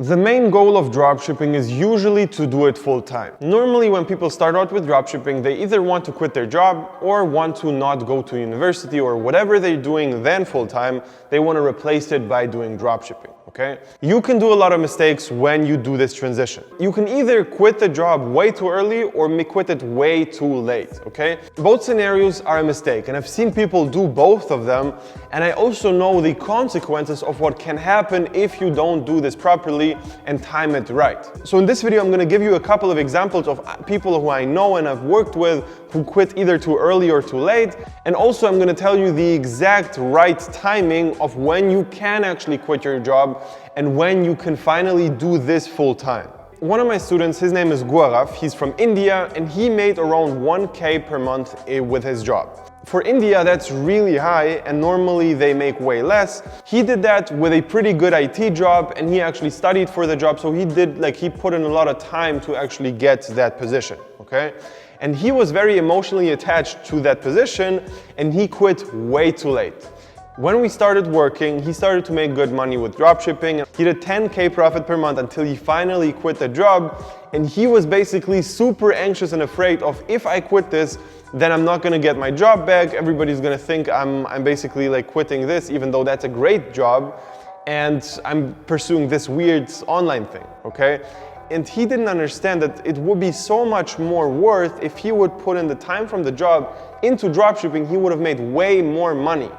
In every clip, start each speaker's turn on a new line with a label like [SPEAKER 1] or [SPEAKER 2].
[SPEAKER 1] The main goal of dropshipping is usually to do it full-time. Normally when people start out with dropshipping, they either want to quit their job or want to not go to university or whatever they're doing then full-time, they want to replace it by doing dropshipping. Okay? You can do a lot of mistakes when you do this transition. You can either quit the job way too early or quit it way too late, okay? Both scenarios are a mistake, and I've seen people do both of them, and I also know the consequences of what can happen if you don't do this properly and time it right. So in this video, I'm gonna give you a couple of examples of people who I know and I've worked with who quit either too early or too late, and also I'm gonna tell you the exact right timing of when you can actually quit your job and when you can finally do this full-time. One of my students, his name is Gaurav, he's from India, and he made around 1K per month with his job. For India, that's really high, and normally they make way less. He did that with a pretty good IT job, and he actually studied for the job, so he put in a lot of time to actually get that position, okay? And he was very emotionally attached to that position, and he quit way too late. When we started working, he started to make good money with dropshipping. He did 10K profit per month until he finally quit the job. And he was basically super anxious and afraid of, if I quit this, then I'm not gonna get my job back. Everybody's gonna think I'm basically like quitting this, even though that's a great job. And I'm pursuing this weird online thing, okay? And he didn't understand that it would be so much more worth if he would put in the time from the job into dropshipping. He would have made way more money.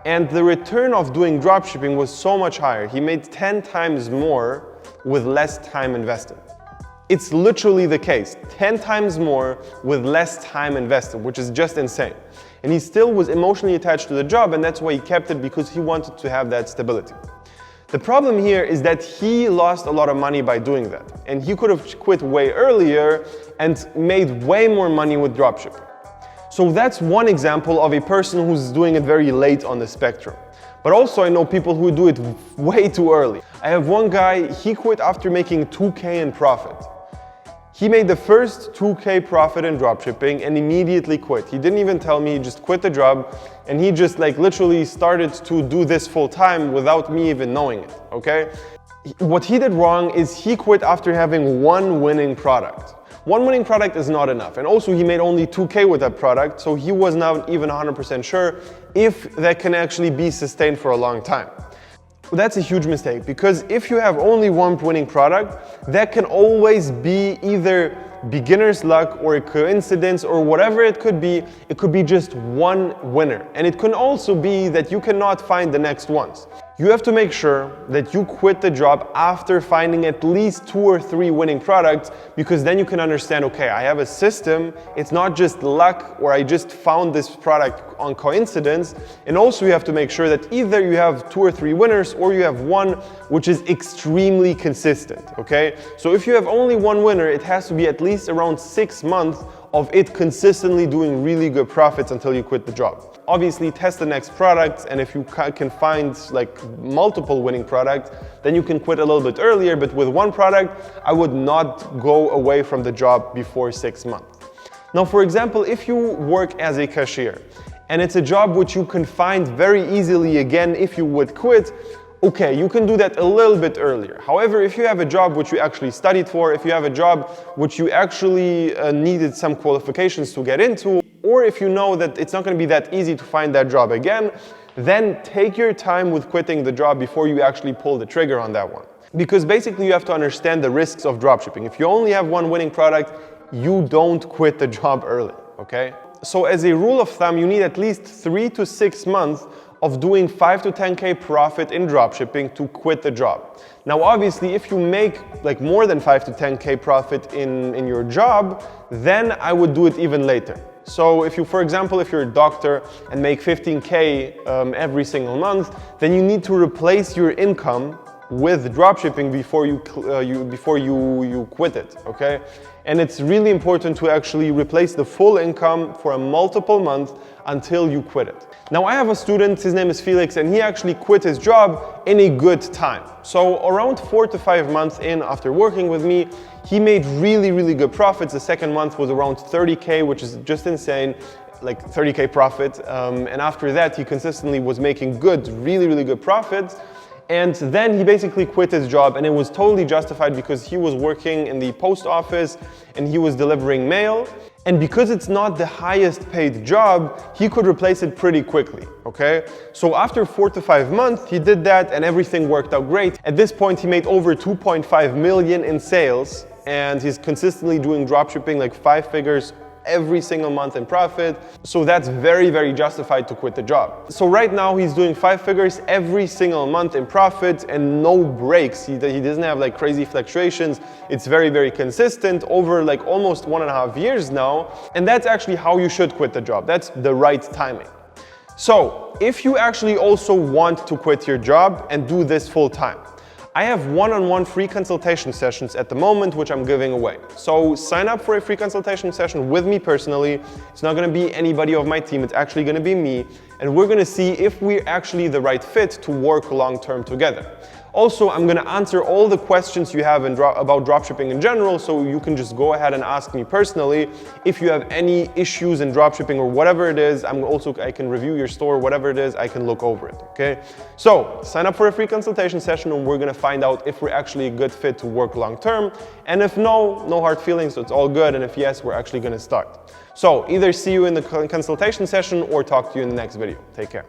[SPEAKER 1] And the return of doing dropshipping was so much higher. He made 10 times more with less time invested. It's literally the case, 10 times more with less time invested, which is just insane. And he still was emotionally attached to the job, and that's why he kept it, because he wanted to have that stability. The problem here is that he lost a lot of money by doing that. And he could have quit way earlier and made way more money with dropshipping. So that's one example of a person who's doing it very late on the spectrum. But also I know people who do it way too early. I have one guy, he quit after making 2K in profit. He made the first 2K profit in dropshipping and immediately quit. He didn't even tell me, he just quit the job, and he just literally started to do this full time without me even knowing it, okay? What he did wrong is he quit after having one winning product. One winning product is not enough, and also he made only 2K with that product, so he was not even 100% sure if that can actually be sustained for a long time. That's a huge mistake, because if you have only one winning product, that can always be either beginner's luck or a coincidence or whatever it could be. It could be just one winner, and it can also be that you cannot find the next ones. You have to make sure that you quit the job after finding at least 2 or 3 winning products, because then you can understand, okay, I have a system, it's not just luck or I just found this product on coincidence. And also you have to make sure that either you have 2 or 3 winners or you have one which is extremely consistent, okay? So if you have only one winner, it has to be at least around 6 months of it consistently doing really good profits until you quit the job. Obviously, test the next product, and if you can find multiple winning products, then you can quit a little bit earlier. But with one product, I would not go away from the job before 6 months. Now, for example, if you work as a cashier, and it's a job which you can find very easily again if you would quit, okay, you can do that a little bit earlier. However, if you have a job which you actually studied for, if you have a job which you actually needed some qualifications to get into, or if you know that it's not going to be that easy to find that job again, then take your time with quitting the job before you actually pull the trigger on that one. Because basically you have to understand the risks of dropshipping. If you only have one winning product, you don't quit the job early, okay? So as a rule of thumb, you need at least 3 to 6 months of doing 5 to 10K profit in dropshipping to quit the job. Now obviously if you make more than 5 to 10K profit in your job, then I would do it even later. So if you, for example, if you're a doctor and make 15K every single month, then you need to replace your income with dropshipping before you quit it, okay? And it's really important to actually replace the full income for a multiple months until you quit it. Now I have a student, his name is Felix, and he actually quit his job in a good time. So around 4 to 5 months in after working with me, he made really good profits. The second month was around 30K, which is just insane, 30K profit. And after that, he consistently was making really good profits. And then he basically quit his job, and it was totally justified because he was working in the post office and he was delivering mail. And because it's not the highest paid job, he could replace it pretty quickly, okay? So after 4 to 5 months, he did that and everything worked out great. At this point, he made over 2.5 million in sales, and he's consistently doing dropshipping like 5 figures every single month in profit. So that's very, very justified to quit the job. So right now he's doing 5 figures every single month in profit and no breaks. He doesn't have like crazy fluctuations. It's very, very consistent over like almost 1.5 years now. And that's actually how you should quit the job. That's the right timing. So if you actually also want to quit your job and do this full time, I have one-on-one free consultation sessions at the moment, which I'm giving away. So sign up for a free consultation session with me personally. It's not gonna be anybody of my team, it's actually gonna be me. And we're gonna see if we're actually the right fit to work long-term together. Also, I'm gonna answer all the questions you have about dropshipping in general, so you can just go ahead and ask me personally. If you have any issues in dropshipping or whatever it is, I can review your store, whatever it is, I can look over it, okay? So, sign up for a free consultation session and we're gonna find out if we're actually a good fit to work long term. And if no, no hard feelings, so it's all good. And if yes, we're actually gonna start. So, either see you in the consultation session or talk to you in the next video. Take care.